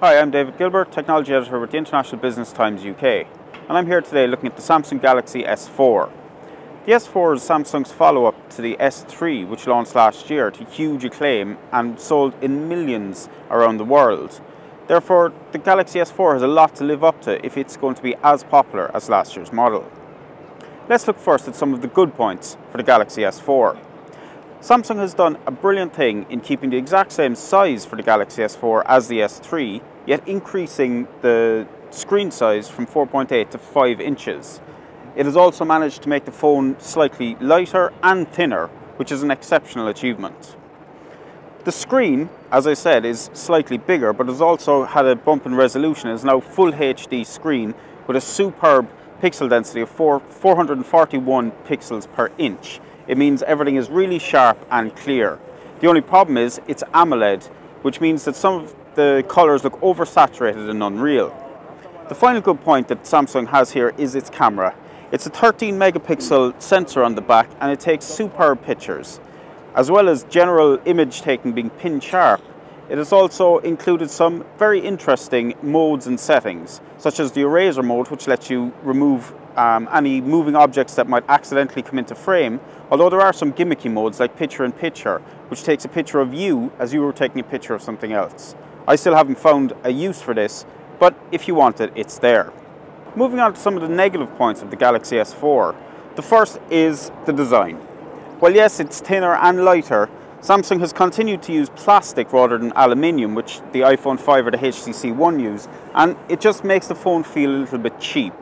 Hi, I'm David Gilbert, Technology Editor with the International Business Times UK, and I'm here today looking at the Samsung Galaxy S4. The S4 is Samsung's follow-up to the S3, which launched last year to huge acclaim and sold in millions around the world. Therefore, the Galaxy S4 has a lot to live up to if it's going to be as popular as last year's model. Let's look first at some of the good points for the Galaxy S4. Samsung has done a brilliant thing in keeping the exact same size for the Galaxy S4 as the S3, yet increasing the screen size from 4.8 to 5 inches. It has also managed to make the phone slightly lighter and thinner, which is an exceptional achievement. The screen, as I said, is slightly bigger, but has also had a bump in resolution. It is now full HD screen with a superb pixel density of 441 pixels per inch. It means everything is really sharp and clear. The only problem is it's AMOLED, which means that some of the colours look oversaturated and unreal. The final good point that Samsung has here is its camera. It's a 13 megapixel sensor on the back and it takes superb pictures. As well as general image taking being pin sharp, it has also included some very interesting modes and settings, such as the eraser mode, which lets you remove any moving objects that might accidentally come into frame, although there are some gimmicky modes like picture in picture, which takes a picture of you as you were taking a picture of something else. I still haven't found a use for this, but if you want it, it's there. Moving on to some of the negative points of the Galaxy S4. The first is the design. Well, yes, it's thinner and lighter. Samsung has continued to use plastic rather than aluminium, which the iPhone 5 or the HTC One use, and it just makes the phone feel a little bit cheap.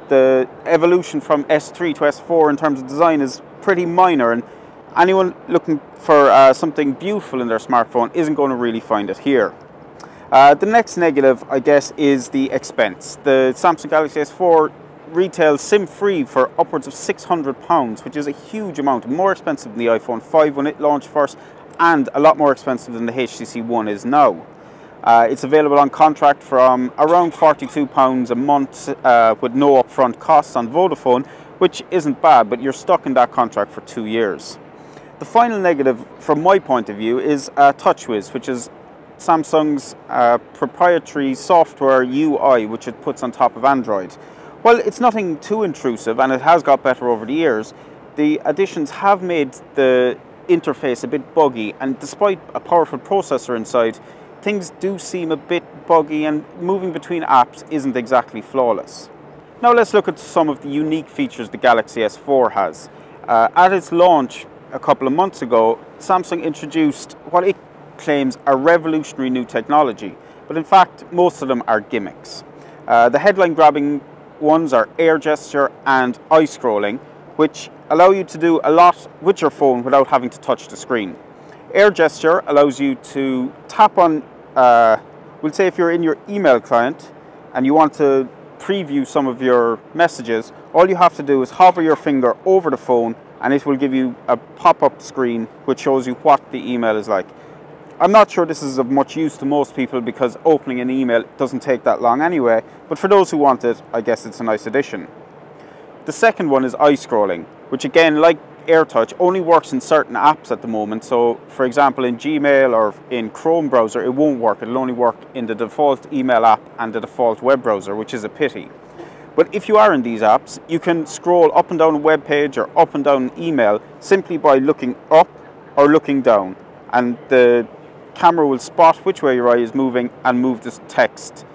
The evolution from S3 to S4 in terms of design is pretty minor, and anyone looking for something beautiful in their smartphone isn't going to really find it here. The next negative, I guess, is the expense. The Samsung Galaxy S4 retails SIM-free for upwards of £600, which is a huge amount, more expensive than the iPhone 5 when it launched first, and a lot more expensive than the HTC One is now. It's available on contract from around £42 a month with no upfront costs on Vodafone, which isn't bad, but you're stuck in that contract for 2 years. The final negative, from my point of view, is TouchWiz, which is Samsung's proprietary software UI, which it puts on top of Android. While it's nothing too intrusive, and it has got better over the years, the additions have made the interface a bit buggy, and despite a powerful processor inside, things do seem a bit buggy and moving between apps isn't exactly flawless. Now let's look at some of the unique features the Galaxy S4 has. At its launch a couple of months ago, Samsung introduced what it claims are revolutionary new technology, but in fact most of them are gimmicks. The headline grabbing ones are air gesture and eye scrolling, which allow you to do a lot with your phone without having to touch the screen. Air gesture allows you to tap on, we'll say if you're in your email client and you want to preview some of your messages, all you have to do is hover your finger over the phone and it will give you a pop-up screen which shows you what the email is like. I'm not sure this is of much use to most people because opening an email doesn't take that long anyway, but for those who want it, I guess it's a nice addition. The second one is eye scrolling, which again, like AirTouch, only works in certain apps at the moment. So, for example, in Gmail or in Chrome browser, it won't work. It'll only work in the default email app and the default web browser, which is a pity. But if you are in these apps, you can scroll up and down a web page or up and down an email simply by looking up or looking down, and the camera will spot which way your eye is moving and move this text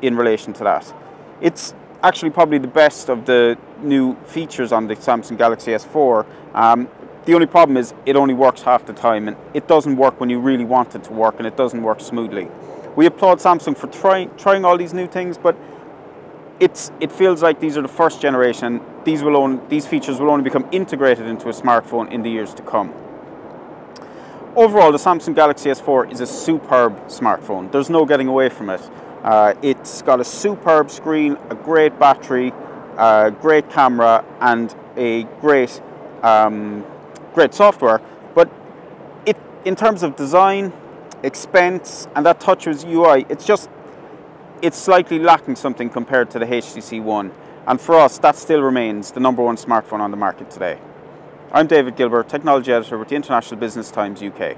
in relation to that. It's actually probably the best of the new features on the Samsung Galaxy S4. The only problem is it only works half the time, and it doesn't work when you really want it to work, and it doesn't work smoothly. We applaud Samsung for trying all these new things, but it feels like these are the first generation. These features will only become integrated into a smartphone in the years to come. Overall, the Samsung Galaxy S4 is a superb smartphone. There's no getting away from it. It's got a superb screen, a great battery, a great camera, and a great software. But in terms of design, expense, and that TouchWiz UI, it's slightly lacking something compared to the HTC One. And for us, that still remains the #1 smartphone on the market today. I'm David Gilbert, Technology Editor with the International Business Times UK.